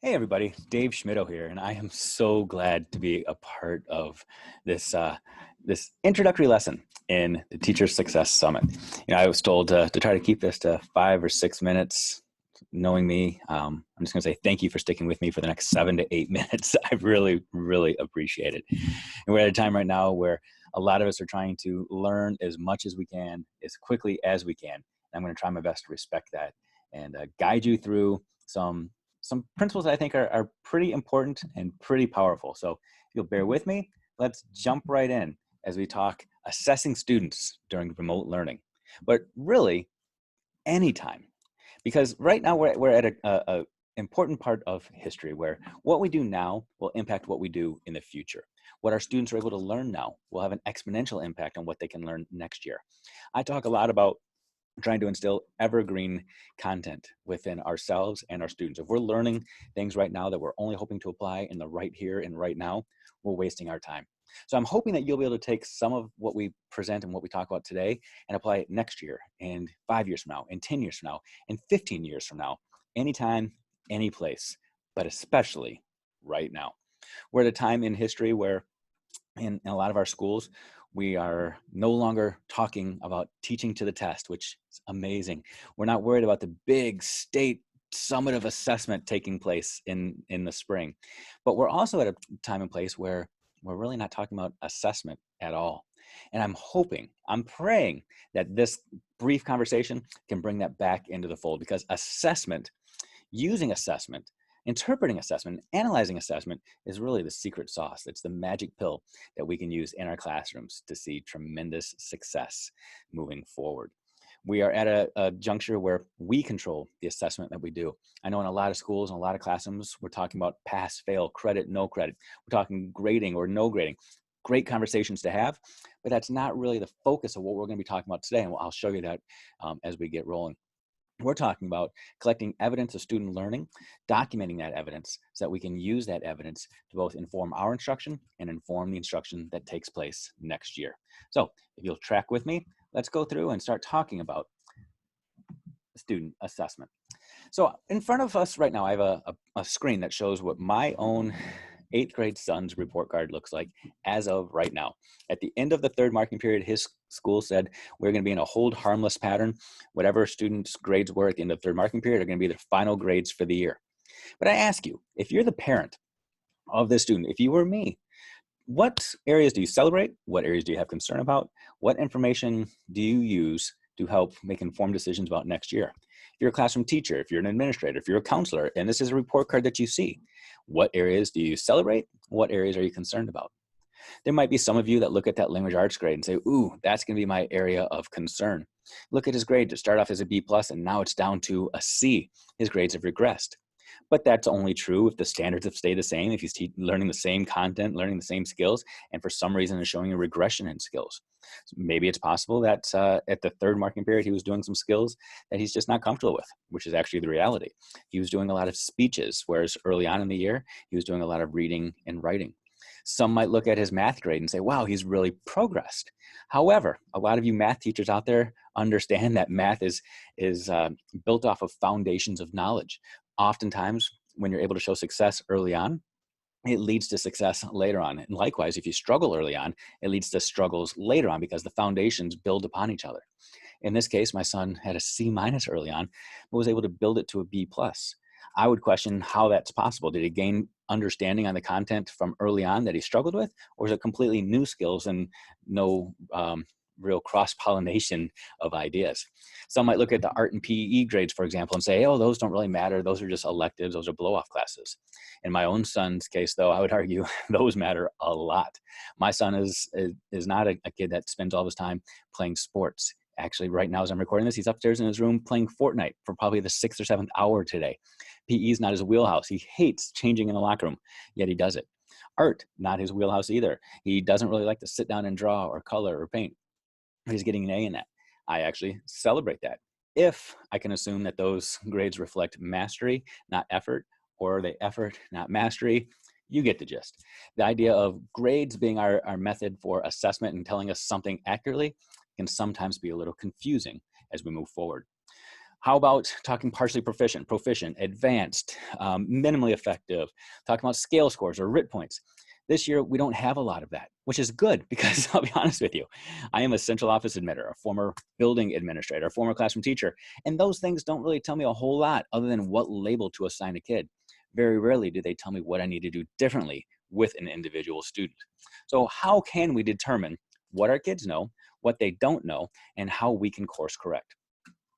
Hey everybody, Dave Scmittou here, and I am so glad to be a part of this introductory lesson in the Teacher Success Summit. I was told to try to keep this to 5 or 6 minutes. Knowing me, I'm just going to say thank you for sticking with me for the next 7 to 8 minutes. I really, really appreciate it. And we're at a time right now where a lot of us are trying to learn as much as we can, as quickly as we can. And I'm going to try my best to respect that and guide you through some principles that I think are pretty important and pretty powerful. So if you'll bear with me, let's jump right in as we talk assessing students during remote learning. But really, anytime. Because right now we're at a important part of history where what we do now will impact what we do in the future. What our students are able to learn now will have an exponential impact on what they can learn next year. I talk a lot about trying to instill evergreen content within ourselves and our students. If we're learning things right now that we're only hoping to apply in the right here and right now, we're wasting our time. So I'm hoping that you'll be able to take some of what we present and what we talk about today and apply it next year and 5 years from now and 10 years from now and 15 years from now, anytime, any place, but especially right now. We're at a time in history where in a lot of our schools, we are no longer talking about teaching to the test, which is amazing. We're not worried about the big state summative assessment taking place in the spring. But we're also at a time and place where we're really not talking about assessment at all. And I'm praying that this brief conversation can bring that back into the fold, because using assessment, interpreting assessment, analyzing assessment is really the secret sauce. It's the magic pill that we can use in our classrooms to see tremendous success moving forward. We are at a juncture where we control the assessment that we do. I know in a lot of schools and a lot of classrooms, we're talking about pass, fail, credit, no credit. We're talking grading or no grading. Great conversations to have, but that's not really the focus of what we're going to be talking about today. And I'll show you that as we get rolling. We're talking about collecting evidence of student learning, documenting that evidence so that we can use that evidence to both inform our instruction and inform the instruction that takes place next year. So if you'll track with me, let's go through and start talking about student assessment. So in front of us right now, I have a screen that shows what my own 8th grade son's report card looks like as of right now. At the end of the 3rd marking period, his school said we're going to be in a hold harmless pattern. Whatever students' grades were at the end of the 3rd marking period are going to be their final grades for the year. But I ask you, if you're the parent of this student, if you were me, what areas do you celebrate? What areas do you have concern about? What information do you use to help make informed decisions about next year? If you're a classroom teacher, if you're an administrator, if you're a counselor, and this is a report card that you see, what areas do you celebrate? What areas are you concerned about? There might be some of you that look at that language arts grade and say, ooh, that's going to be my area of concern. Look at his grade to start off as a B plus, and now it's down to a C. His grades have regressed. But that's only true if the standards have stayed the same, if he's learning the same content, learning the same skills, and for some reason is showing a regression in skills. So maybe it's possible that at the 3rd marking period, he was doing some skills that he's just not comfortable with, which is actually the reality. He was doing a lot of speeches, whereas early on in the year, he was doing a lot of reading and writing. Some might look at his math grade and say, wow, he's really progressed. However, a lot of you math teachers out there understand that math is built off of foundations of knowledge. Oftentimes, when you're able to show success early on, it leads to success later on. And likewise, if you struggle early on, it leads to struggles later on because the foundations build upon each other. In this case, my son had a C minus early on, but was able to build it to a B plus. I would question how that's possible. Did he gain understanding on the content from early on that he struggled with, or is it completely new skills and no real cross-pollination of ideas? Some might look at the art and PE grades, for example, and say, oh, those don't really matter. Those are just electives. Those are blow-off classes. In my own son's case, though, I would argue those matter a lot. My son is not a kid that spends all his time playing sports. Actually, right now, as I'm recording this, he's upstairs in his room playing Fortnite for probably the 6th or 7th hour today. PE is not his wheelhouse. He hates changing in the locker room, yet he does it. Art, not his wheelhouse either. He doesn't really like to sit down and draw or color or paint. He's getting an A in that. I actually celebrate that. If I can assume that those grades reflect mastery, not effort, or are they effort, not mastery, you get the gist. The idea of grades being our method for assessment and telling us something accurately can sometimes be a little confusing as we move forward. How about talking partially proficient, proficient, advanced, minimally effective, talking about scale scores or RIT points? This year, we don't have a lot of that, which is good because I'll be honest with you, I am a central office admitter, a former building administrator, a former classroom teacher, and those things don't really tell me a whole lot other than what label to assign a kid. Very rarely do they tell me what I need to do differently with an individual student. So how can we determine what our kids know, what they don't know, and how we can course correct?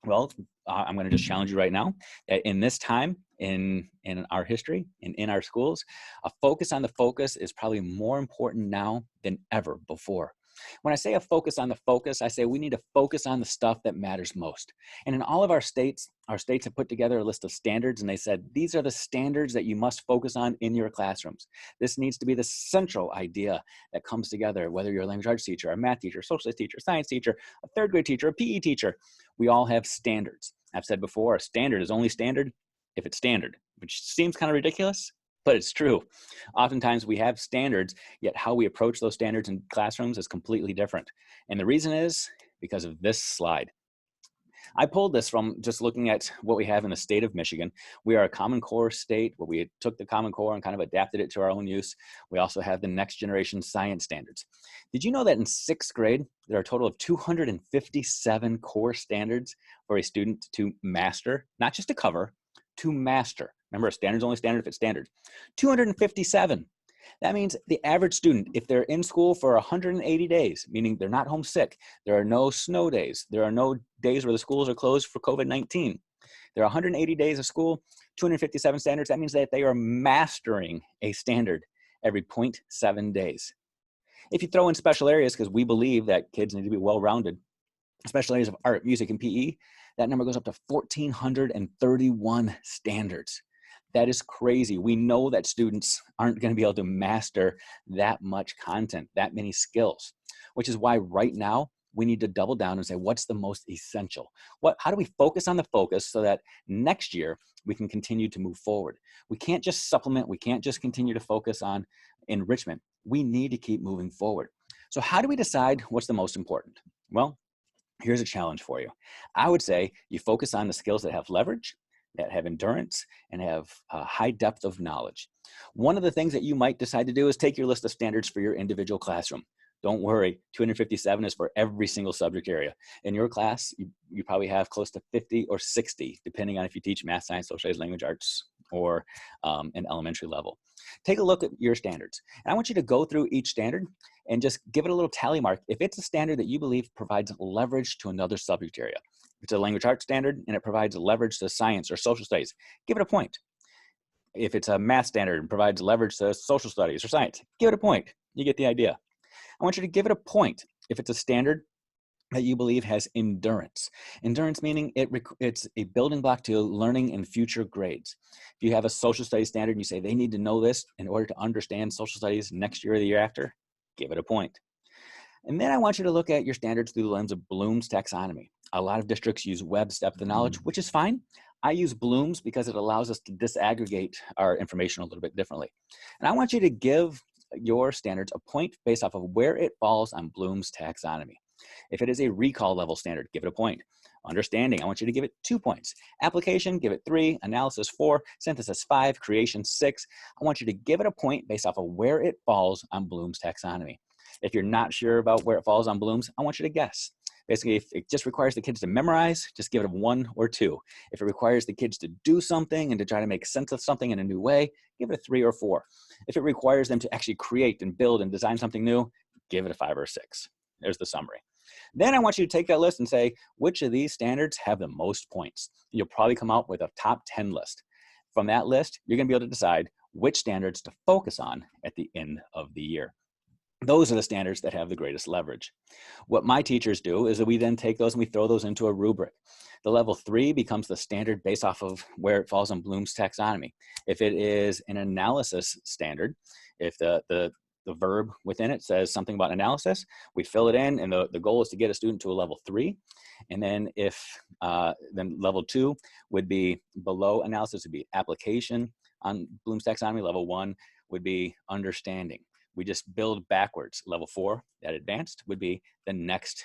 Well, I'm going to just challenge you right now that in this time in our history and in our schools, a focus on the focus is probably more important now than ever before. When I say a focus on the focus, I say we need to focus on the stuff that matters most. And in all of our states have put together a list of standards, and they said, these are the standards that you must focus on in your classrooms. This needs to be the central idea that comes together, whether you're a language arts teacher, a math teacher, social studies teacher, science teacher, a third grade teacher, a PE teacher. We all have standards. I've said before, a standard is only standard if it's standard, which seems kind of ridiculous, but it's true. Oftentimes we have standards, yet how we approach those standards in classrooms is completely different. And the reason is because of this slide. I pulled this from just looking at what we have in the state of Michigan. We are a Common Core state where we took the Common Core and kind of adapted it to our own use. We also have the next generation science standards. Did you know that in 6th grade, there are a total of 257 core standards for a student to master, not just to cover, to master? Remember, a standard's only standard if it's standard. 257. That means the average student, if they're in school for 180 days, meaning they're not homesick, there are no snow days, there are no days where the schools are closed for COVID-19. There are 180 days of school, 257 standards. That means that they are mastering a standard every 0.7 days. If you throw in special areas, because we believe that kids need to be well-rounded, special areas of art, music, and PE, that number goes up to 1,431 standards. That is crazy. We know that students aren't going to be able to master that much content, that many skills, which is why right now we need to double down and say, what's the most essential? How do we focus on the focus so that next year we can continue to move forward? We can't just supplement. We can't just continue to focus on enrichment. We need to keep moving forward. So how do we decide what's the most important? Well, here's a challenge for you. I would say you focus on the skills that have leverage, that have endurance, and have a high depth of knowledge. One of the things that you might decide to do is take your list of standards for your individual classroom. Don't worry, 257 is for every single subject area. In your class, you probably have close to 50 or 60, depending on if you teach math, science, social studies, language arts, or an elementary level. Take a look at your standards. And I want you to go through each standard and just give it a little tally mark if it's a standard that you believe provides leverage to another subject area. If it's a language arts standard and it provides leverage to science or social studies, give it a point. If it's a math standard and provides leverage to social studies or science, give it a point. You get the idea. I want you to give it a point if it's a standard that you believe has endurance. Endurance meaning it's a building block to learning in future grades. If you have a social studies standard and you say they need to know this in order to understand social studies next year or the year after, give it a point. And then I want you to look at your standards through the lens of Bloom's taxonomy. A lot of districts use Webb's depth of knowledge, which is fine. I use Bloom's because it allows us to disaggregate our information a little bit differently. And I want you to give your standards a point based off of where it falls on Bloom's taxonomy. If it is a recall level standard, give it a point. Understanding, I want you to give it 2 points. Application, give it 3. Analysis, 4. Synthesis, 5. Creation, 6. I want you to give it a point based off of where it falls on Bloom's taxonomy. If you're not sure about where it falls on Bloom's, I want you to guess. Basically, if it just requires the kids to memorize, just give it a 1 or 2. If it requires the kids to do something and to try to make sense of something in a new way, give it a 3 or 4. If it requires them to actually create and build and design something new, give it a 5 or 6. There's the summary. Then I want you to take that list and say, which of these standards have the most points? You'll probably come out with a top 10 list. From that list, you're going to be able to decide which standards to focus on at the end of the year. Those are the standards that have the greatest leverage. What my teachers do is that we then take those and we throw those into a rubric. The level 3 becomes the standard based off of where it falls on Bloom's taxonomy. If it is an analysis standard, if the verb within it says something about analysis, we fill it in, and the goal is to get a student to a level 3. And then then level 2 would be below analysis, would be application on Bloom's taxonomy. Level 1 would be understanding. We just build backwards. Level 4, that advanced, would be the next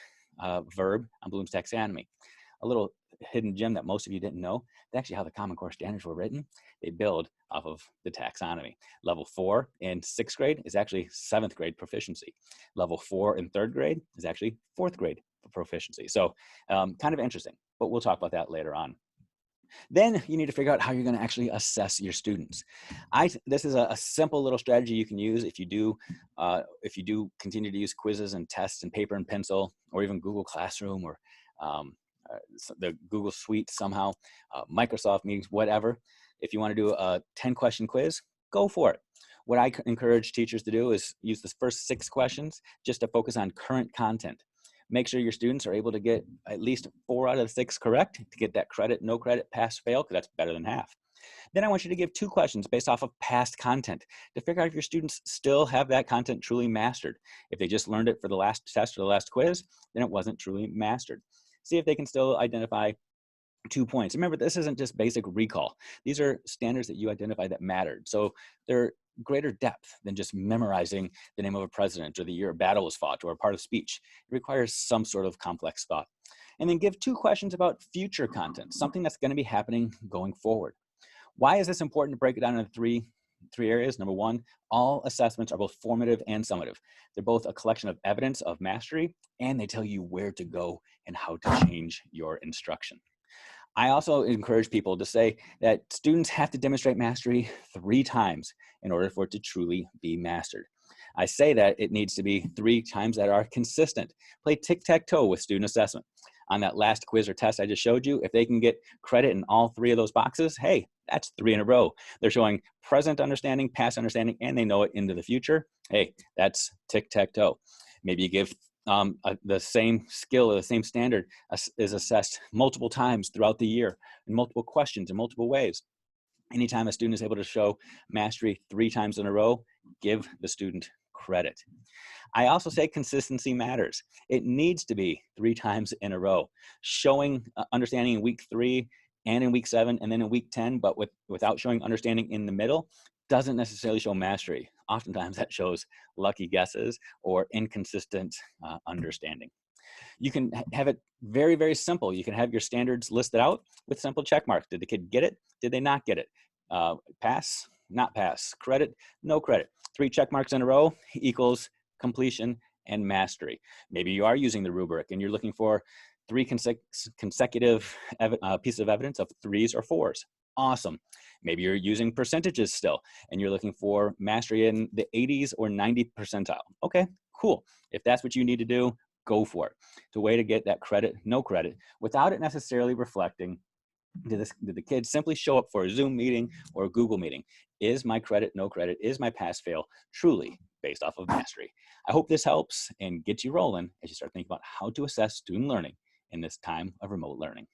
verb on Bloom's taxonomy. a little hidden gem that most of you didn't know, that's actually how the Common Core standards were written. They build off of the taxonomy. Level 4 in 6th grade is actually 7th grade proficiency. Level 4 in 3rd grade is actually 4th grade proficiency. So kind of interesting, but we'll talk about that later on. Then you need to figure out how you're going to actually assess your students. This is a simple little strategy you can use if you do continue to use quizzes and tests and paper and pencil, or even Google Classroom, or the Google Suite somehow, Microsoft Meetings, whatever. If you want to do a 10-question quiz, go for it. What I encourage teachers to do is use the first 6 questions just to focus on current content. Make sure your students are able to get at least 4 out of the 6 correct to get that credit, no credit, pass, fail, because that's better than half. Then I want you to give 2 questions based off of past content to figure out if your students still have that content truly mastered. If they just learned it for the last test or the last quiz, then it wasn't truly mastered. See if they can still identify 2 points. Remember, this isn't just basic recall. These are standards that you identify that mattered. So they're greater depth than just memorizing the name of a president or the year a battle was fought or a part of speech. It requires some sort of complex thought. And then give 2 questions about future content, something that's going to be happening going forward. Why is this important to break it down into three areas? Number 1, all assessments are both formative and summative. They're both a collection of evidence of mastery, and they tell you where to go and how to change your instruction. I also encourage people to say that students have to demonstrate mastery 3 times in order for it to truly be mastered. I say that it needs to be 3 times that are consistent. Play tic-tac-toe with student assessment. On that last quiz or test I just showed you, if they can get credit in all 3 of those boxes, hey, that's 3 in a row. They're showing present understanding, past understanding, and they know it into the future. Hey, that's tic-tac-toe. Maybe you give the same skill or the same standard is assessed multiple times throughout the year in multiple questions in multiple ways. Anytime a student is able to show mastery 3 times in a row, give the student credit. I also say consistency matters. It needs to be 3 times in a row. Showing understanding in week 3 and in week 7 and then in week 10, but without showing understanding in the middle, doesn't necessarily show mastery. Oftentimes that shows lucky guesses or inconsistent understanding. You can have it very, very simple. You can have your standards listed out with simple check marks. Did the kid get it? Did they not get it? Pass, not pass. Credit, no credit. 3 check marks in a row equals completion and mastery. Maybe you are using the rubric and you're looking for 3 consecutive pieces of evidence of 3s or 4s. Awesome. Maybe you're using percentages still and you're looking for mastery in the 80s or 90th percentile. Okay, cool. If that's what you need to do, go for it. It's a way to get that credit, no credit, without it necessarily reflecting, did the kid simply show up for a Zoom meeting or a Google meeting? Is my credit, no credit, is my pass fail truly based off of mastery? I hope this helps and gets you rolling as you start thinking about how to assess student learning in this time of remote learning.